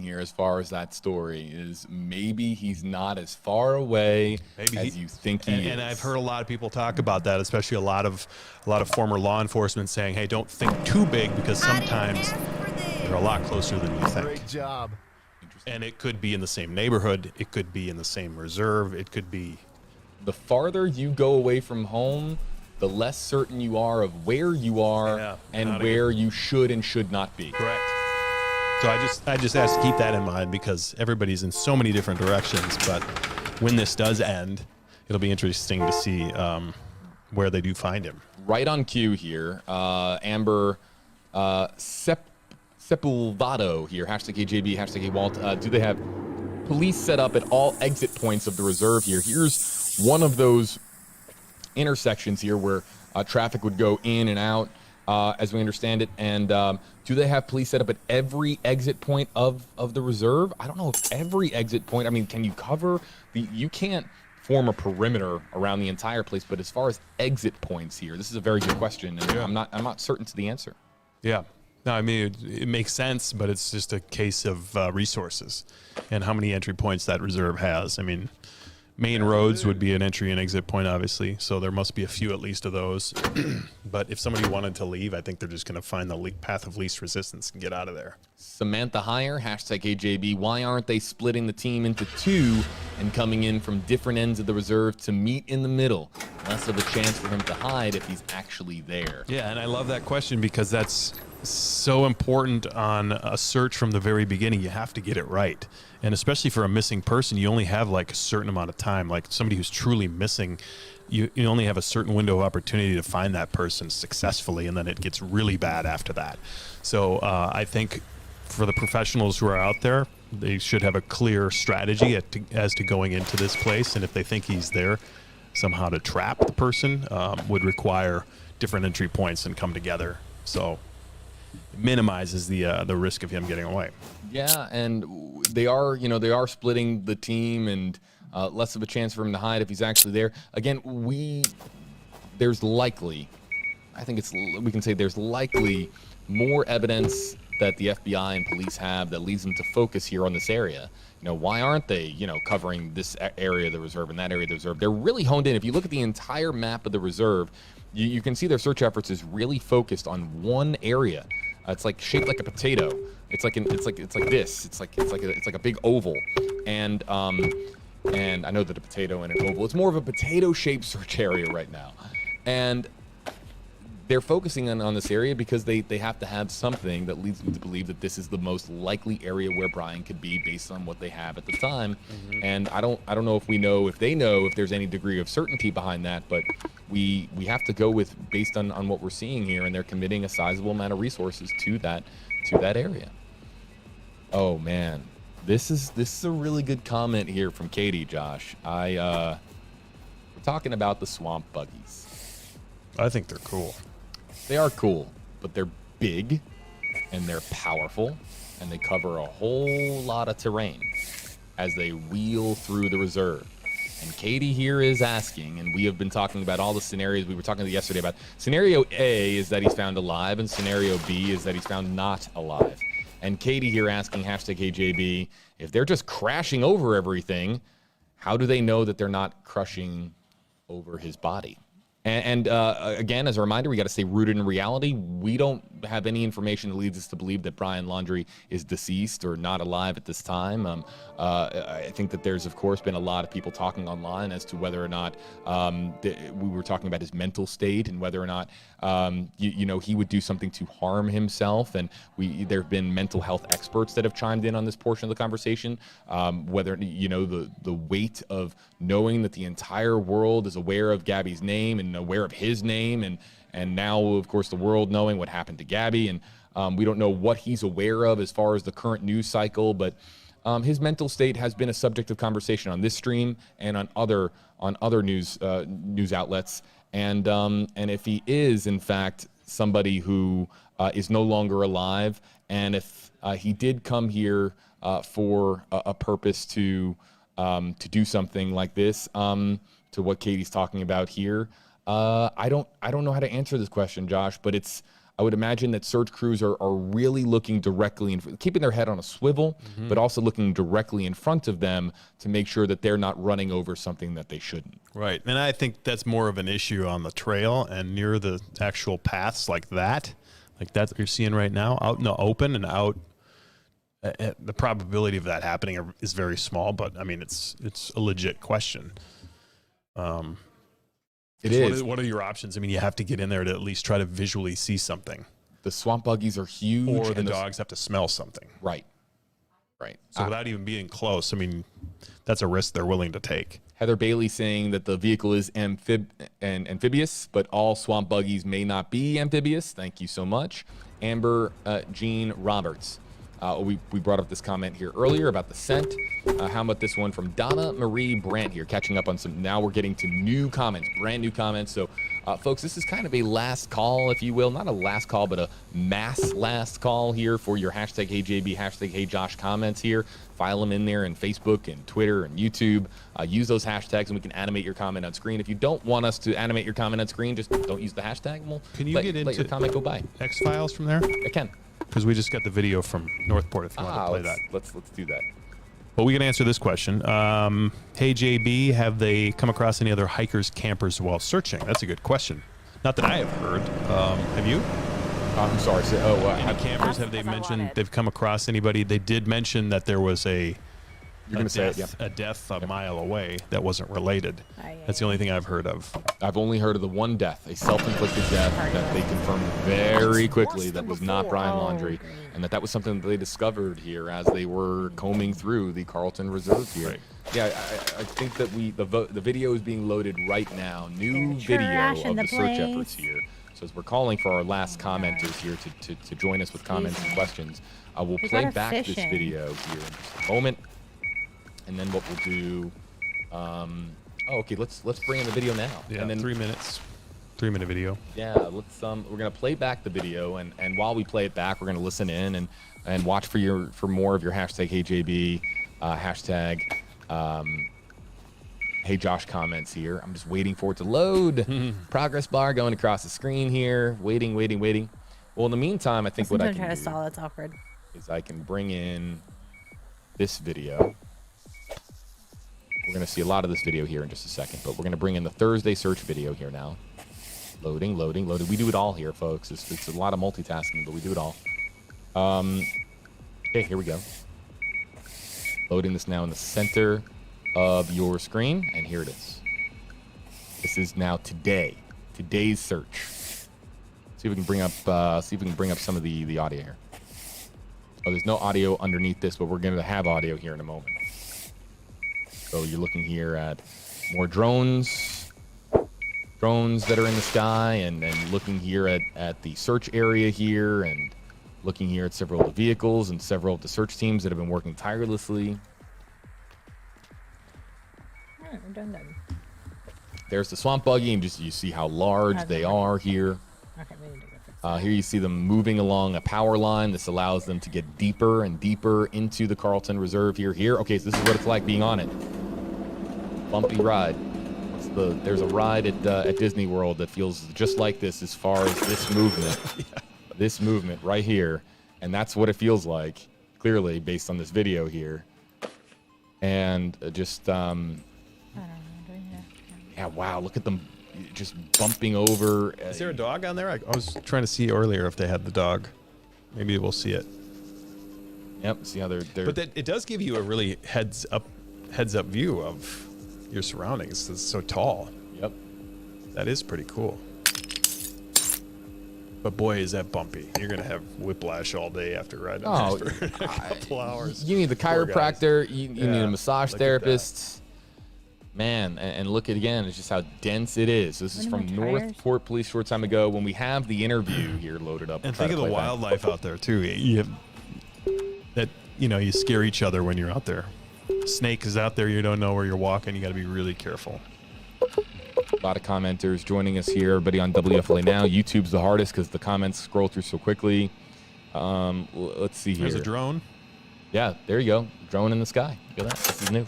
here as far as that story is maybe he's not as far away as you think he is. And I've heard a lot of people talk about that, especially a lot of former law enforcement saying, hey, don't think too big because sometimes they're a lot closer than you think. Great job. And it could be in the same neighborhood. It could be in the same reserve. It could be. The farther you go away from home, the less certain you are of where you are and where you should and should not be. Correct. So I just ask to keep that in mind because everybody's in so many different directions. But when this does end, it'll be interesting to see where they do find him. Right on cue here, Amber Sepulvado here, #KJB, #Whhaat. Do they have police set up at all exit points of the reserve here? Here's one of those intersections here where traffic would go in and out, as we understand it. And do they have police set up at every exit point of the reserve? I don't know if every exit point. I mean, can you cover you can't form a perimeter around the entire place, but as far as exit points here, this is a very good question, and I'm not certain to the answer. Yeah. No, I mean, it makes sense, but it's just a case of resources and how many entry points that reserve has. I mean, main roads would be an entry and exit point, obviously, so there must be a few at least of those. But if somebody wanted to leave, I think they're just going to find the path of least resistance and get out of there. Samantha Heyer, #AJB. Why aren't they splitting the team into two and coming in from different ends of the reserve to meet in the middle? Less of a chance for him to hide if he's actually there. Yeah, and I love that question because that's so important on a search from the very beginning. You have to get it right. And especially for a missing person, you only have like a certain amount of time. Like somebody who's truly missing, you only have a certain window of opportunity to find that person successfully, and then it gets really bad after that. So I think for the professionals who are out there, they should have a clear strategy as to going into this place. And if they think he's there, somehow to trap the person would require different entry points and come together. So it minimizes the risk of him getting away. Yeah, and they are splitting the team, and less of a chance for him to hide if he's actually there. Again, there's likely more evidence that the FBI and police have that leads them to focus here on this area. Why aren't they, covering this area of the reserve and that area of the reserve? They're really honed in. If you look at the entire map of the reserve, you can see their search efforts is really focused on one area. It's like shaped like a potato. It's like this. It's like a big oval. And I know that a potato and an oval, it's more of a potato-shaped search area right now. And they're focusing on this area because they have to have something that leads them to believe that this is the most likely area where Brian could be based on what they have at the time. Mm-hmm. And I don't know if they know if there's any degree of certainty behind that, but we have to go with based on what we're seeing here, and they're committing a sizable amount of resources to that area. Oh man, this is a really good comment here from Katie, Josh. We're talking about the swamp buggies. I think they're cool. They are cool, but they're big and they're powerful, and they cover a whole lot of terrain as they wheel through the reserve. And Katie here is asking, and we have been talking about all the scenarios we were talking yesterday about. Scenario A is that he's found alive, and scenario B is that he's found not alive. And Katie here asking #KJB, if they're just crashing over everything, how do they know that they're not crushing over his body? And again, as a reminder, we got to stay rooted in reality. We don't have any information that leads us to believe that Brian Laundrie is deceased or not alive at this time. I think that there's, of course, been a lot of people talking online as to whether or not we were talking about his mental state and whether or not he would do something to harm himself. And there have been mental health experts that have chimed in on this portion of the conversation. Whether the weight of knowing that the entire world is aware of Gabby's name and aware of his name, and now, of course, the world knowing what happened to Gabby, and we don't know what he's aware of as far as the current news cycle, but his mental state has been a subject of conversation on this stream and on other news outlets, and if he is in fact somebody who is no longer alive, and if he did come here for a purpose to do something like this, to what Katie's talking about here. I don't know how to answer this question, Josh, but I would imagine that search crews are really looking directly, keeping their head on a swivel, but also looking directly in front of them to make sure that they're not running over something that they shouldn't. Right. And I think that's more of an issue on the trail and near the actual paths like that you're seeing right now, out in the open and out. The probability of that happening is very small, but I mean, it's a legit question. It is. What are your options? I mean, you have to get in there to at least try to visually see something. The swamp buggies are huge. Or the dogs have to smell something. Right. Right. So without even being close, I mean, that's a risk they're willing to take. Heather Bailey saying that the vehicle is amphibious, but all swamp buggies may not be amphibious. Thank you so much. Amber Jean Roberts. We brought up this comment here earlier about the scent. How about this one from Donna Marie Brandt here, catching up on some. Now we're getting to new comments, brand new comments. So, folks, this is kind of a last call, if you will. Not a last call, but a mass last call here for your hashtag HeyJB, hashtag HeyJosh comments here. File them in there in Facebook and Twitter and YouTube. Use those hashtags and we can animate your comment on screen. If you don't want us to animate your comment on screen, just don't use the hashtag. And can you let get into your comment go by. X-Files from there? I can. Because we just got the video from Northport if you want to play that. Let's do that. Well, we can answer this question. Hey, JB, have they come across any other hikers, campers while searching? That's a good question. Not that I have heard. Have you? I'm sorry. Any campers, have they mentioned they've come across anybody? They did mention that there was a death a mile away that wasn't related. That's the only thing I've heard of. I've only heard of the one death, a self-inflicted death that they confirmed very quickly that was not Brian Laundrie, and that was something that they discovered here as they were combing through the Carlton Reserve here. Right. Yeah, I think that the video is being loaded right now. New video of the search efforts here. So as we're calling for our last commenters here to join us with comments and questions, we'll play back this video here in just a moment. And then what we'll do, okay, let's bring in the video now. Yeah, and then 3 minutes, 3-minute video. Yeah, let's we're gonna play back the video, and while we play it back, we're gonna listen in and watch for more of your hashtag HeyJB, hashtag HeyJosh comments here. I'm just waiting for it to load. Progress bar going across the screen here, waiting. Well, in the meantime, I think what I can try to do stall. It's awkward. is I can bring in this video. We're going to see a lot of this video here in just a second, but we're going to bring in the Thursday search video here now. Loading. We do it all here, folks. It's a lot of multitasking, but we do it all. Okay, here we go. Loading this now in the center of your screen, and here it is. This is now today's search. See if we can bring up some of the audio here. Oh, there's no audio underneath this, but we're going to have audio here in a moment. So you're looking here at more drones that are in the sky, and looking here at the search area here, and looking here at several of the vehicles and several of the search teams that have been working tirelessly. All right, we're done. There's the swamp buggy, and just you see how large they are here. Okay, we need to go fix that. Here you see them moving along a power line. This allows them to get deeper and deeper into the Carlton Reserve here. Okay, so this is what it's like being on it. Bumpy ride. There's a ride at Disney World that feels just like this as far as this movement. This movement right here. And that's what it feels like, clearly, based on this video here. And just, I don't know. yeah, wow, look at them just bumping over. Is there a dog on there? I was trying to see earlier if they had the dog. Maybe we'll see it. Yep, see how they're But it does give you a really heads up view of your surroundings. It's so tall. Yep. That is pretty cool. But boy, is that bumpy. You're going to have whiplash all day after riding for a couple hours. You need the chiropractor. You need a massage therapist. Man, and look at again, it's just how dense it is. This is from Northport Police short time ago when we have the interview here loaded up. And think of the wildlife out there too. You scare each other when you're out there. Snake is out there, you don't know where you're walking, you got to be really careful. A lot of commenters joining us here. Everybody on WFLA now. YouTube's the hardest because the comments scroll through so quickly. Let's see here. There's a drone. Yeah, there you go. Drone in the sky. Look at that. This is new.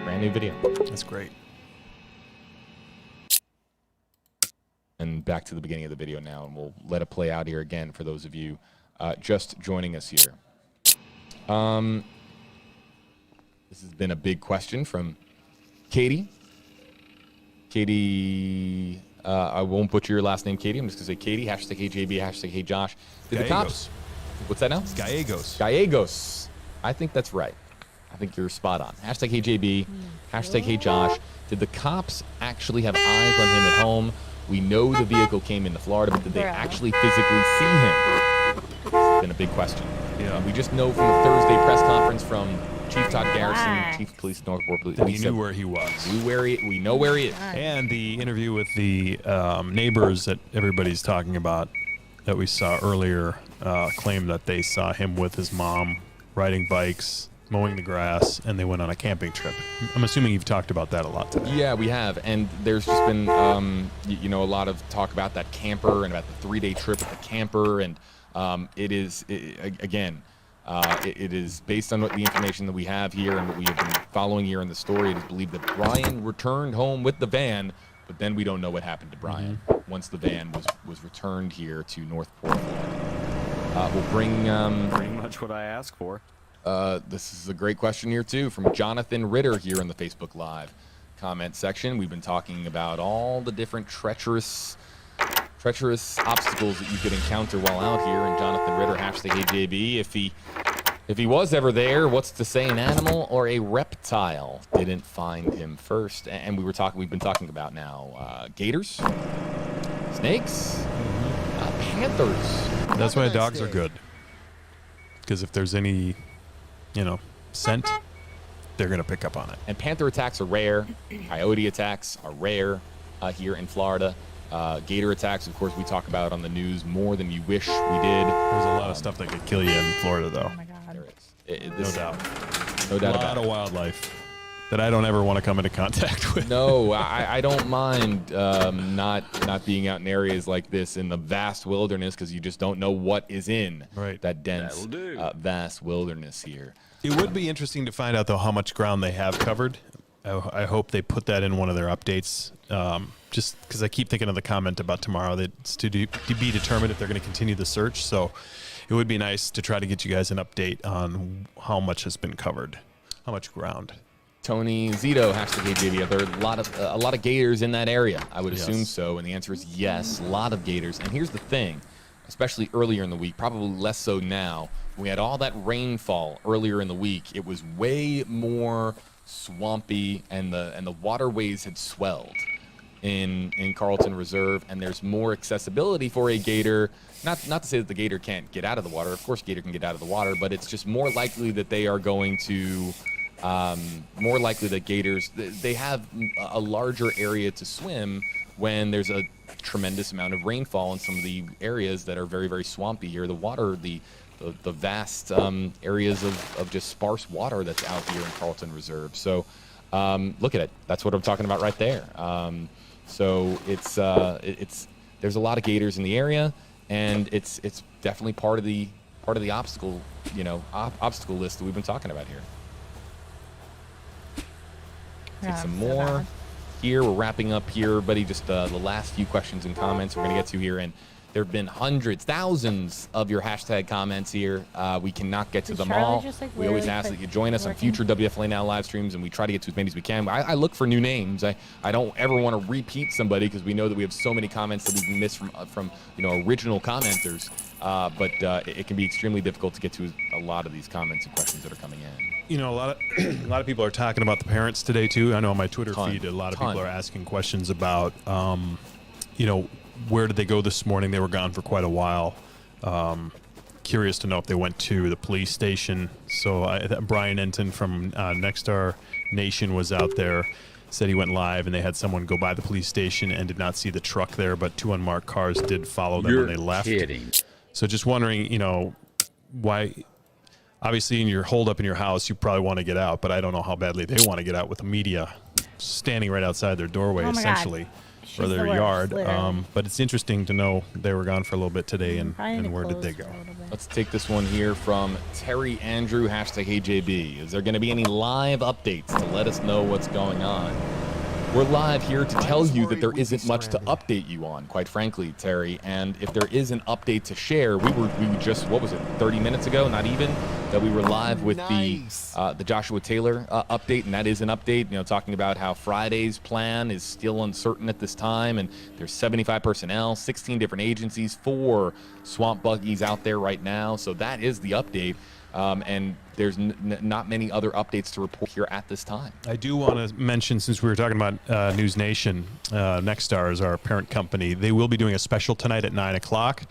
Brand new video. That's great. And back to the beginning of the video now, and we'll let it play out here again for those of you just joining us here. This has been a big question from Katie. Katie, I won't butcher your last name, Katie. I'm just going to say Katie, hashtag HJB, hashtag Hey Josh. Did the cops... What's that now? Gallegos. Gallegos. I think that's right. I think you're spot on. Hashtag HJB, hashtag Hey Josh. Did the cops actually have eyes on him at home? We know the vehicle came into Florida, but did they actually physically see him? It's been a big question. Yeah. And we just know from the Thursday press conference from Chief Todd Garrison, Chief of Police, Northport Police. We knew where he was. We know where he is. And the interview with the neighbors that everybody's talking about that we saw earlier claimed that they saw him with his mom riding bikes, mowing the grass, and they went on a camping trip. I'm assuming you've talked about that a lot today. Yeah, we have. And there's just been, a lot of talk about that camper and about the 3-day trip with the camper. And it is based on what the information that we have here and what we have been following here in the story. It is believed that Brian returned home with the van, but then we don't know what happened to Brian once the van was returned here to Northport. We'll bring... pretty much what I asked for. This is a great question here, too, from Jonathan Ritter here in the Facebook Live comment section. We've been talking about all the different treacherous obstacles that you could encounter while out here. And Jonathan Ritter, hashtag AJB, if he was ever there, what's to say an animal or a reptile didn't find him first? And we've been talking about now gators, snakes, panthers. That's why dogs are good. Because if there's any, scent, they're going to pick up on it. And panther attacks are rare. Coyote attacks are rare here in Florida. Gator attacks, of course, we talk about on the news more than you wish we did. There's a lot of stuff that could kill you in Florida, though. Oh my God. There is. No doubt. No doubt A about lot it. of wildlife that I don't ever want to come into contact with. No, I don't mind not being out in areas like this in the vast wilderness because you just don't know what is in that dense, vast wilderness here. It would be interesting to find out, though, how much ground they have covered. I hope they put that in one of their updates, just because I keep thinking of the comment about tomorrow that it's to be determined if they're going to continue the search. So it would be nice to try to get you guys an update on how much has been covered, how much ground. Tony Zito, hashtag AJB, are there a lot of gators in that area? I would assume so, and the answer is yes, a lot of gators. And here's the thing, especially earlier in the week, probably less so now, we had all that rainfall earlier in the week. It was way more swampy, and the waterways had swelled in Carlton Reserve, and there's more accessibility for a gator. Not to say that the gator can't get out of the water. Of course, gator can get out of the water, but it's just more likely that they are going to. More likely that gators, they have a larger area to swim when there's a tremendous amount of rainfall in some of the areas that are very, very swampy here. The water, the vast areas of just sparse water that's out here in Carlton Reserve. So look at it. That's what I'm talking about right there. So it's there's a lot of gators in the area, and it's definitely part of the obstacle, obstacle list that we've been talking about here. Take some more here. We're wrapping up here, everybody. Just the last few questions and comments we're going to get to here. And there have been hundreds, thousands of your hashtag comments here. We cannot get to them all. We always ask that you join us on future WFLA Now live streams, and we try to get to as many as we can. I look for new names. I don't ever want to repeat somebody because we know that we have so many comments that we've missed from original commenters. But it can be extremely difficult to get to a lot of these comments and questions that are coming in. A lot of people are talking about the parents today too. I know on my Twitter feed, a lot of people are asking questions about, where did they go this morning? They were gone for quite a while. Curious to know if they went to the police station. So Brian Enton from Nexstar Nation was out there, said he went live, and they had someone go by the police station and did not see the truck there, but 2 unmarked cars did follow them when they left. Kidding. So just wondering, why. Obviously, in your hold up in your house, you probably want to get out, but I don't know how badly they want to get out with the media standing right outside their doorway, essentially, or their yard. But it's interesting to know they were gone for a little bit today, and where did they go? Let's take this one here from Terry Andrew, hashtag AJB. Is there going to be any live updates to let us know what's going on? We're live here to tell you that there isn't much to update you on, quite frankly, Terry. And if there is an update to share, we just, what was it, 30 minutes ago, not even, that we were live with the Joshua Taylor update, and that is an update, you know, talking about how Friday's plan is still uncertain at this time, and there's 75 personnel, 16 different agencies, 4 swamp buggies out there right now. So that is the update. And there's not many other updates to report here at this time. I do want to mention, since we were talking about News Nation, Nexstar is our parent company. They will be doing a special tonight at 9 o'clock.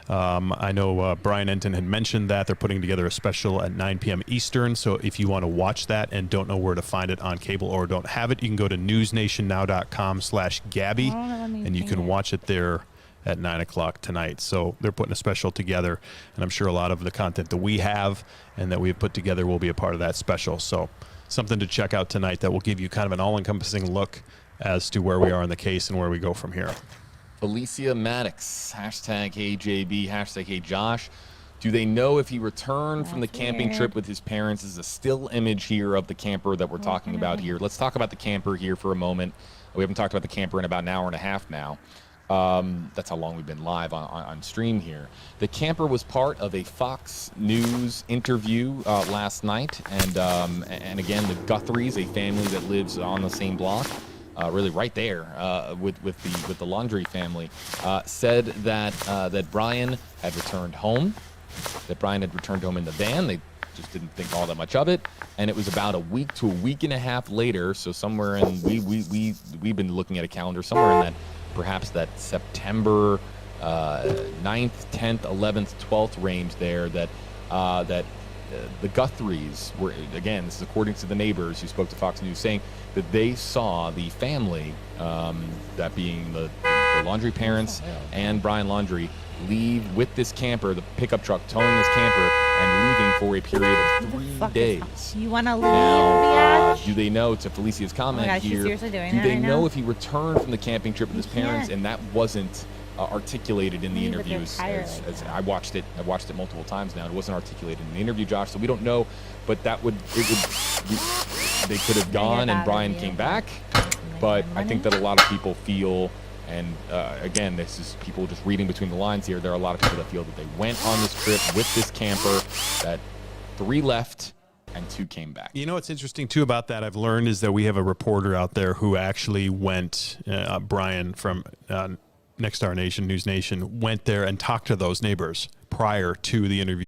I know Brian Enton had mentioned that they're putting together a special at 9 p.m. Eastern. So if you want to watch that and don't know where to find it on cable or don't have it, you can go to newsnationnow.com/Gabby, and you can watch it there at 9 o'clock tonight. So they're putting a special together, and I'm sure a lot of the content that we have and that we've put together will be a part of that special. So something to check out tonight that will give you kind of an all-encompassing look as to where we are in the case and where we go from here. Felicia Maddox, hashtag HeyJB, hashtag HeyJosh. Do they know if he returned from the camping trip with his parents? This is a still image here of the camper that we're talking about here. Let's talk about the camper here for a moment. We haven't talked about the camper in about an hour and a half now. That's how long we've been live on stream here. The camper was part of a Fox News interview last night, and again, the Guthries, a family that lives on the same block, really right there with the Laundry family, said that Brian had returned home. That Brian had returned home in the van. They just didn't think all that much of it, and it was about a week to a week and a half later. So somewhere in we've been looking at a calendar somewhere in that. Perhaps that September 9th, 10th, 11th, 12th range there that the Guthries were, again, this is according to the neighbors who spoke to Fox News, saying that they saw the family, that being the Laundry parents and Brian Laundry, leave with this camper, the pickup truck towing this camper, and leaving for a period of 3 days. You want to leave, Now, biatch? do they know, to Felicia's comment God, she's here, seriously doing do that they right know now? if he returned from the camping trip with his parents, can't. and that wasn't articulated in the Maybe they're interviews? tired As like that. I watched it multiple times now, and it wasn't articulated in the interview, Josh, so we don't know, but they could have gone and Brian came back, but I think that a lot of people feel, and again, this is people just reading between the lines here, there are a lot of people that feel that they went on this trip with this camper, that 3 left and 2 came back. You know what's interesting too about that I've learned is that we have a reporter out there who actually went, Brian from Nexstar Nation, News Nation, went there and talked to those neighbors prior to the interview